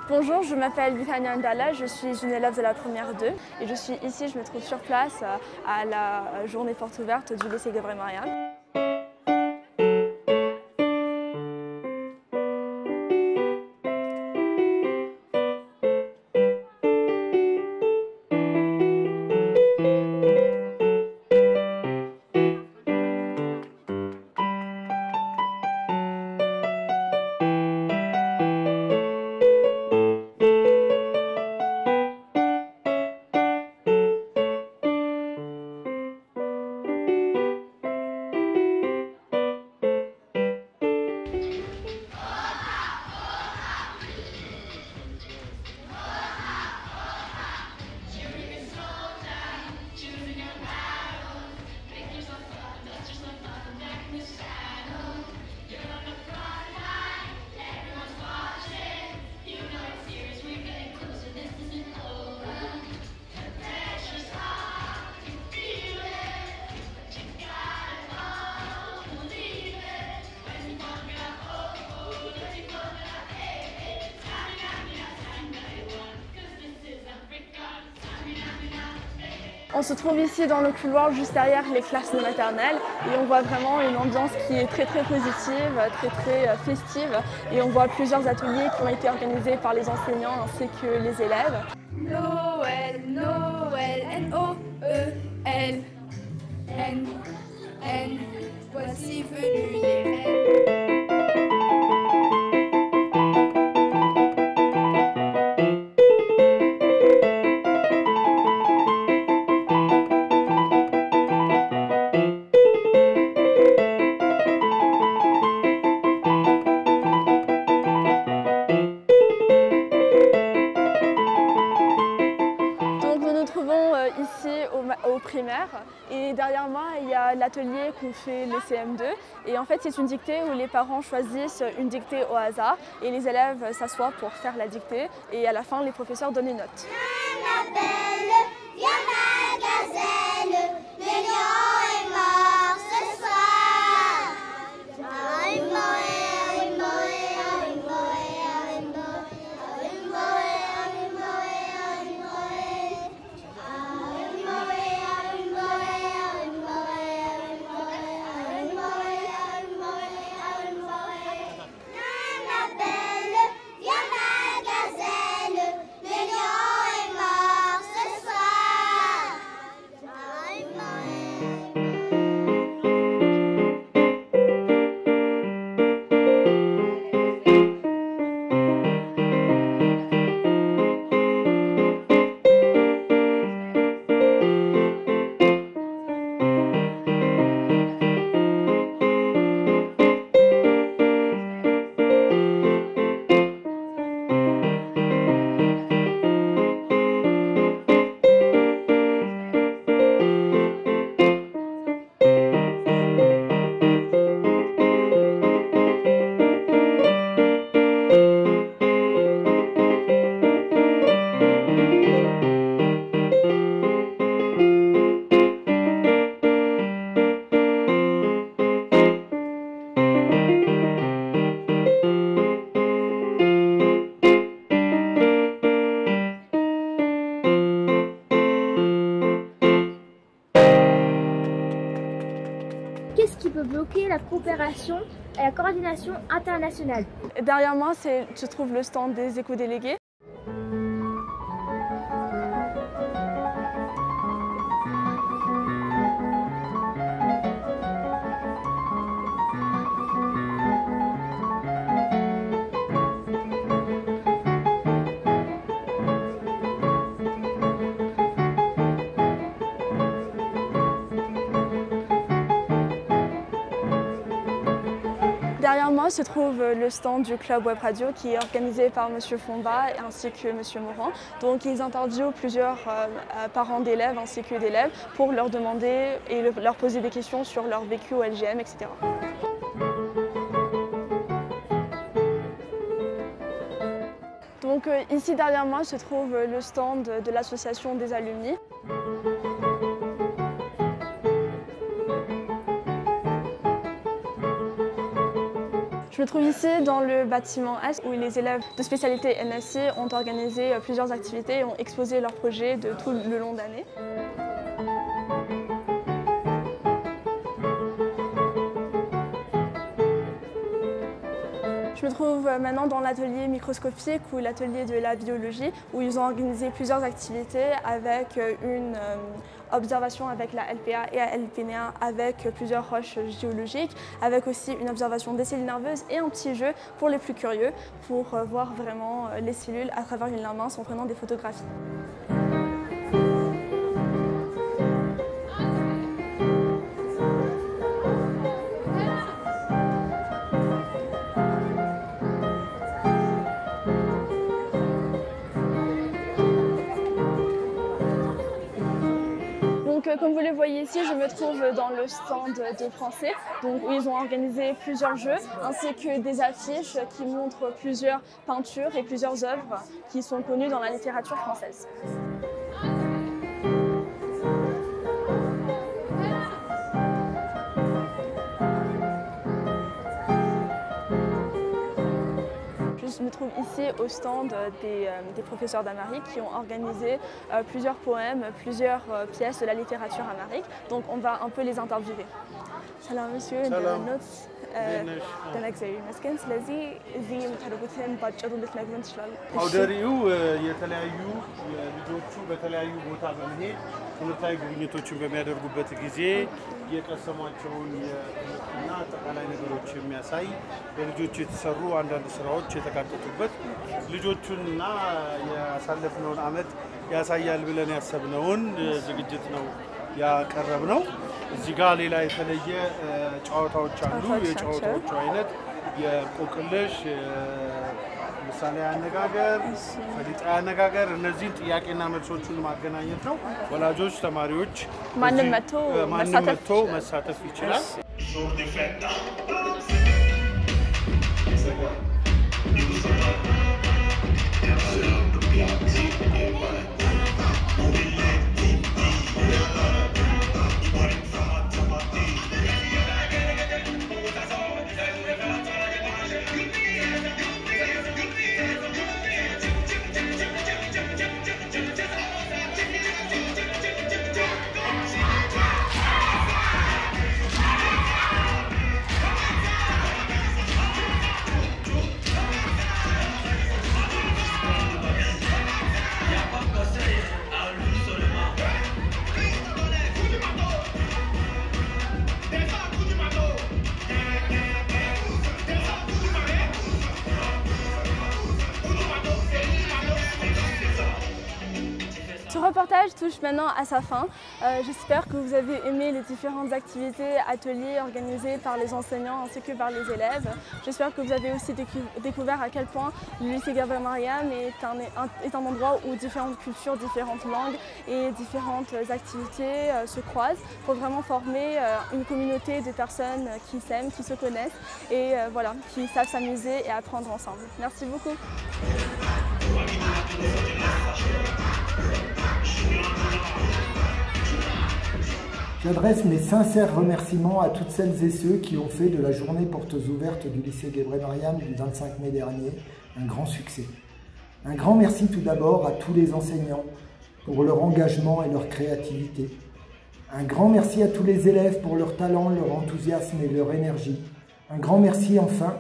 Bonjour, je m'appelle Bithania Ndala, je suis une élève de la première 2 et je suis ici, je me trouve sur place à la journée porte ouverte du lycée Gabriel-Marianne. On se trouve ici dans le couloir juste derrière les classes de maternelle et on voit vraiment une ambiance qui est très positive, très festive et on voit plusieurs ateliers qui ont été organisés par les enseignants ainsi que les élèves. Noël, Noël, N-O-E-L, N, voici venus les reines. Ici au primaire et derrière moi il y a l'atelier qu'ont fait les CM2 et en fait c'est une dictée où les parents choisissent une dictée au hasard et les élèves s'assoient pour faire la dictée et à la fin les professeurs donnent une note. Viens ma belle, viens ma gazelle, le lion est mort ce soir. Qu'est-ce qui peut bloquer la coopération et la coordination internationale? Derrière moi, se trouve le stand des éco-délégués. Derrière moi se trouve le stand du Club Web Radio qui est organisé par M. Fomba ainsi que M. Morand. Donc ils interviewent plusieurs parents d'élèves ainsi que d'élèves pour leur demander et leur poser des questions sur leur vécu au LGM, etc. Donc ici derrière moi se trouve le stand de l'association des alumni. Je me trouve ici dans le bâtiment S où les élèves de spécialité NSI ont organisé plusieurs activités et ont exposé leurs projets de tout le long d'année. Je me trouve maintenant dans l'atelier microscopique ou l'atelier de la biologie où ils ont organisé plusieurs activités avec une observation avec la LPA et la LPNA avec plusieurs roches géologiques, avec aussi une observation des cellules nerveuses et un petit jeu pour les plus curieux pour voir vraiment les cellules à travers une lame mince en prenant des photographies. Comme vous le voyez ici, je me trouve dans le stand de français, donc où ils ont organisé plusieurs jeux, ainsi que des affiches qui montrent plusieurs peintures et plusieurs œuvres qui sont connues dans la littérature française. Je me trouve ici au stand des professeurs d'amharique qui ont organisé plusieurs poèmes, plusieurs pièces de la littérature amharique. Donc on va un peu les interviewer. Salam monsieur, ተነግዘዩ መስገን ስለዚህ እዚህ የምታደርጉትን ባጭሩ ልትነግሩን ትችላሉ? አውደ ርዕዩ የተለያዩ ልጆቹ በተለያዩ ቦታ በመሄድ ትምህርታዊ ጉብኝቶችን በሚያደርጉበት ጊዜ የቀሰሟቸውን እና አጠቃላይ ነገሮች የሚያሳይ በልጆቹ የተሰሩ አንዳንድ ስራዎች የተካተቱበት ልጆቹንና ያሳለፍነውን አመት ያሳያል ብለን ያሰብነውን ዝግጅት ነው ያቀረብነው። እዚህ ጋር ሌላ የተለየ ጨዋታዎች አሉ። የጨዋታዎቹ አይነት የቆቅልሽ፣ ምሳሌ አነጋገር፣ ፈሊጣ አነጋገር እነዚህን ጥያቄና መልሶችን ማገናኘት ነው። ወላጆች፣ ተማሪዎች ማንም መጥቶ መሳተፍ ይችላል። Ce reportage touche maintenant à sa fin. J'espère que vous avez aimé les différentes activités, ateliers organisés par les enseignants ainsi que par les élèves. J'espère que vous avez aussi découvert à quel point le lycée Gabriel Mariam est un endroit où différentes cultures, différentes langues et différentes activités se croisent pour vraiment former une communauté de personnes qui s'aiment, qui se connaissent et voilà, qui savent s'amuser et apprendre ensemble. Merci beaucoup. J'adresse mes sincères remerciements à toutes celles et ceux qui ont fait de la journée portes ouvertes du lycée Gabriel Mariam du 25 mai dernier un grand succès. Un grand merci tout d'abord à tous les enseignants pour leur engagement et leur créativité. Un grand merci à tous les élèves pour leur talent, leur enthousiasme et leur énergie. Un grand merci enfin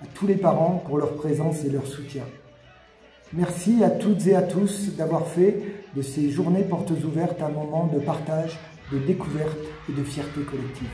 à tous les parents pour leur présence et leur soutien. Merci à toutes et à tous d'avoir fait de ces journées portes ouvertes un moment de partage, de découverte et de fierté collective.